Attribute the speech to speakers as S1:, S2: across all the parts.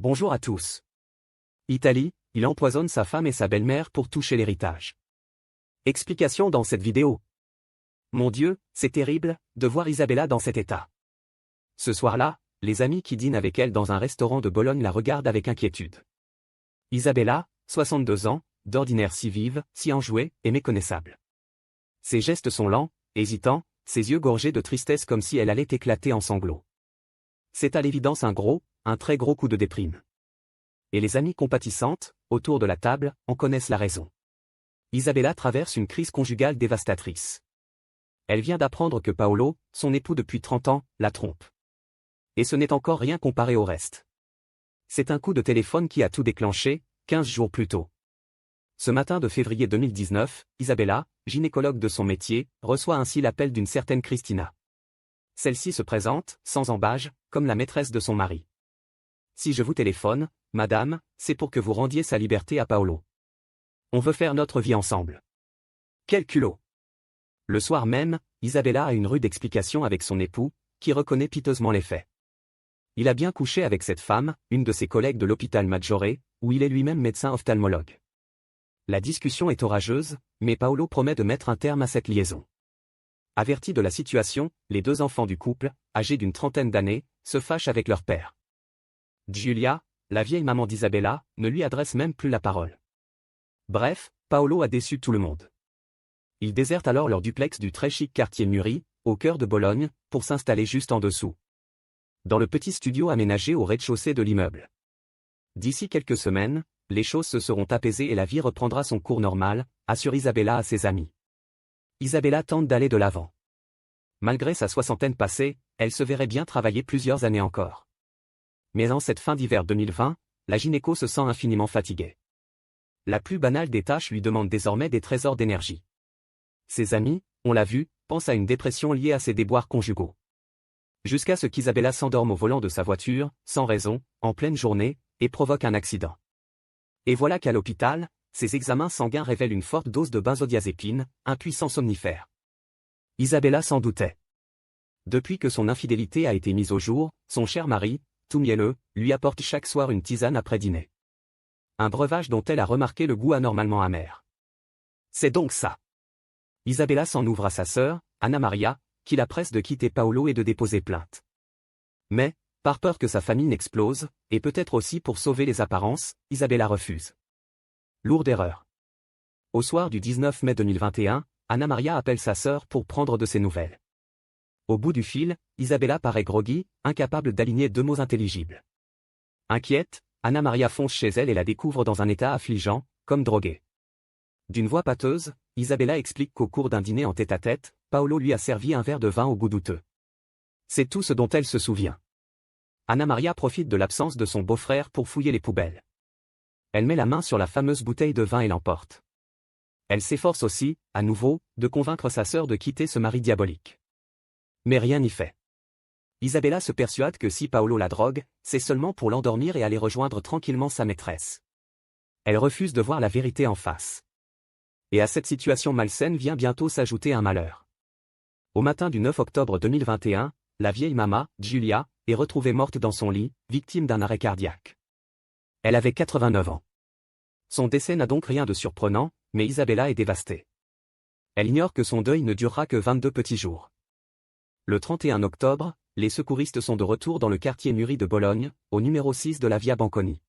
S1: Bonjour à tous. Italie, il empoisonne sa femme et sa belle-mère pour toucher l'héritage. Explication dans cette vidéo. Mon Dieu, c'est terrible, de voir Isabella dans cet état. Ce soir-là, les amis qui dînent avec elle dans un restaurant de Bologne la regardent avec inquiétude. Isabella, 62 ans, d'ordinaire si vive, si enjouée, et méconnaissable. Ses gestes sont lents, hésitants, ses yeux gorgés de tristesse comme si elle allait éclater en sanglots. C'est à l'évidence un très gros coup de déprime. Et les amies compatissantes, autour de la table, en connaissent la raison. Isabella traverse une crise conjugale dévastatrice. Elle vient d'apprendre que Paolo, son époux depuis 30 ans, la trompe. Et ce n'est encore rien comparé au reste. C'est un coup de téléphone qui a tout déclenché, 15 jours plus tôt. Ce matin de février 2019, Isabella, gynécologue de son métier, reçoit ainsi l'appel d'une certaine Cristina. Celle-ci se présente, sans embâge, comme la maîtresse de son mari. Si je vous téléphone, madame, c'est pour que vous rendiez sa liberté à Paolo. On veut faire notre vie ensemble. Quel culot! Le soir même, Isabella a une rude explication avec son époux, qui reconnaît piteusement les faits. Il a bien couché avec cette femme, une de ses collègues de l'hôpital Maggiore, où il est lui-même médecin ophtalmologue. La discussion est orageuse, mais Paolo promet de mettre un terme à cette liaison. Avertis de la situation, les deux enfants du couple, âgés d'une trentaine d'années, se fâchent avec leur père. Giulia, la vieille maman d'Isabella, ne lui adresse même plus la parole. Bref, Paolo a déçu tout le monde. Ils désertent alors leur duplex du très chic quartier Muri, au cœur de Bologne, pour s'installer juste en dessous. Dans le petit studio aménagé au rez-de-chaussée de l'immeuble. D'ici quelques semaines, les choses se seront apaisées et la vie reprendra son cours normal, assure Isabella à ses amis. Isabella tente d'aller de l'avant. Malgré sa soixantaine passée, elle se verrait bien travailler plusieurs années encore. Mais en cette fin d'hiver 2020, la gynéco se sent infiniment fatiguée. La plus banale des tâches lui demande désormais des trésors d'énergie. Ses amis, on l'a vu, pensent à une dépression liée à ses déboires conjugaux. Jusqu'à ce qu'Isabella s'endorme au volant de sa voiture, sans raison, en pleine journée, et provoque un accident. Et voilà qu'à l'hôpital, ses examens sanguins révèlent une forte dose de benzodiazépine, un puissant somnifère. Isabella s'en doutait. Depuis que son infidélité a été mise au jour, son cher mari, tout mielleux, lui apporte chaque soir une tisane après dîner. Un breuvage dont elle a remarqué le goût anormalement amer. C'est donc ça. Isabella s'en ouvre à sa sœur, Anna Maria, qui la presse de quitter Paolo et de déposer plainte. Mais, par peur que sa famille n'explose, et peut-être aussi pour sauver les apparences, Isabella refuse. Lourde erreur. Au soir du 19 mai 2021, Anna Maria appelle sa sœur pour prendre de ses nouvelles. Au bout du fil, Isabella paraît groggy, incapable d'aligner deux mots intelligibles. Inquiète, Anna Maria fonce chez elle et la découvre dans un état affligeant, comme droguée. D'une voix pâteuse, Isabella explique qu'au cours d'un dîner en tête-à-tête, Paolo lui a servi un verre de vin au goût douteux. C'est tout ce dont elle se souvient. Anna Maria profite de l'absence de son beau-frère pour fouiller les poubelles. Elle met la main sur la fameuse bouteille de vin et l'emporte. Elle s'efforce aussi, à nouveau, de convaincre sa sœur de quitter ce mari diabolique. Mais rien n'y fait. Isabella se persuade que si Paolo la drogue, c'est seulement pour l'endormir et aller rejoindre tranquillement sa maîtresse. Elle refuse de voir la vérité en face. Et à cette situation malsaine vient bientôt s'ajouter un malheur. Au matin du 9 octobre 2021, la vieille maman, Giulia, est retrouvée morte dans son lit, victime d'un arrêt cardiaque. Elle avait 89 ans. Son décès n'a donc rien de surprenant, mais Isabella est dévastée. Elle ignore que son deuil ne durera que 22 petits jours. Le 31 octobre, les secouristes sont de retour dans le quartier Muri de Bologne, au numéro 6 de la Via Banconi.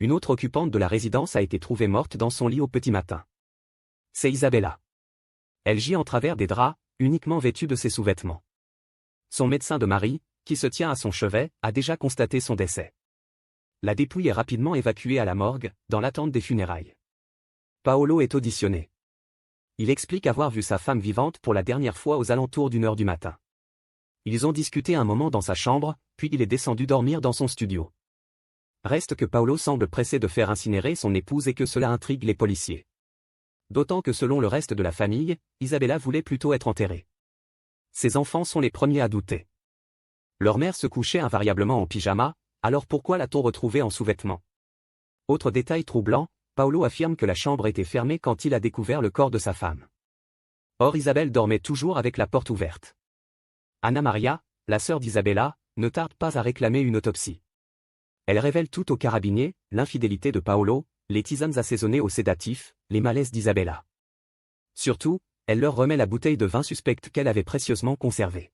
S1: Une autre occupante de la résidence a été trouvée morte dans son lit au petit matin. C'est Isabella. Elle gît en travers des draps, uniquement vêtue de ses sous-vêtements. Son médecin de mari, qui se tient à son chevet, a déjà constaté son décès. La dépouille est rapidement évacuée à la morgue, dans l'attente des funérailles. Paolo est auditionné. Il explique avoir vu sa femme vivante pour la dernière fois aux alentours d'1h du matin. Ils ont discuté un moment dans sa chambre, puis il est descendu dormir dans son studio. Reste que Paolo semble pressé de faire incinérer son épouse et que cela intrigue les policiers. D'autant que selon le reste de la famille, Isabella voulait plutôt être enterrée. Ses enfants sont les premiers à douter. Leur mère se couchait invariablement en pyjama, alors pourquoi l'a-t-on retrouvée en sous-vêtements? Autre détail troublant, Paolo affirme que la chambre était fermée quand il a découvert le corps de sa femme. Or Isabelle dormait toujours avec la porte ouverte. Anna Maria, la sœur d'Isabella, ne tarde pas à réclamer une autopsie. Elle révèle tout aux carabiniers, l'infidélité de Paolo, les tisanes assaisonnées aux sédatifs, les malaises d'Isabella. Surtout, elle leur remet la bouteille de vin suspecte qu'elle avait précieusement conservée.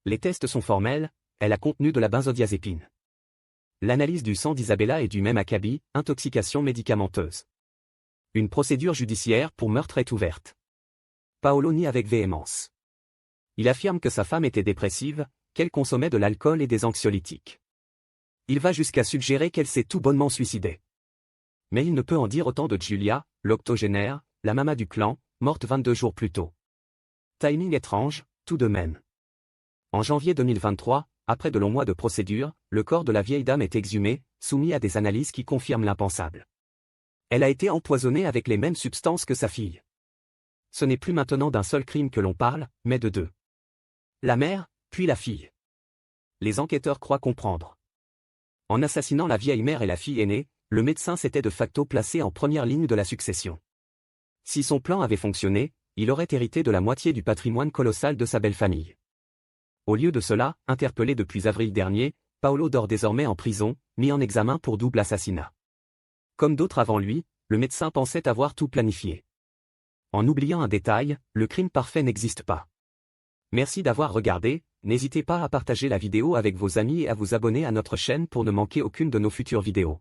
S1: Les tests sont formels, elle a contenu de la benzodiazépine. L'analyse du sang d'Isabella est du même acabit, intoxication médicamenteuse. Une procédure judiciaire pour meurtre est ouverte. Paolo nie avec véhémence. Il affirme que sa femme était dépressive, qu'elle consommait de l'alcool et des anxiolytiques. Il va jusqu'à suggérer qu'elle s'est tout bonnement suicidée. Mais il ne peut en dire autant de Giulia, l'octogénaire, la maman du clan, morte 22 jours plus tôt. Timing étrange, tout de même. En janvier 2023, après de longs mois de procédure, le corps de la vieille dame est exhumé, soumis à des analyses qui confirment l'impensable. Elle a été empoisonnée avec les mêmes substances que sa fille. Ce n'est plus maintenant d'un seul crime que l'on parle, mais de deux. La mère, puis la fille. Les enquêteurs croient comprendre. En assassinant la vieille mère et la fille aînée, le médecin s'était de facto placé en première ligne de la succession. Si son plan avait fonctionné, il aurait hérité de la moitié du patrimoine colossal de sa belle famille. Au lieu de cela, interpellé depuis avril dernier, Paolo dort désormais en prison, mis en examen pour double assassinat. Comme d'autres avant lui, le médecin pensait avoir tout planifié. En oubliant un détail, le crime parfait n'existe pas. Merci d'avoir regardé, n'hésitez pas à partager la vidéo avec vos amis et à vous abonner à notre chaîne pour ne manquer aucune de nos futures vidéos.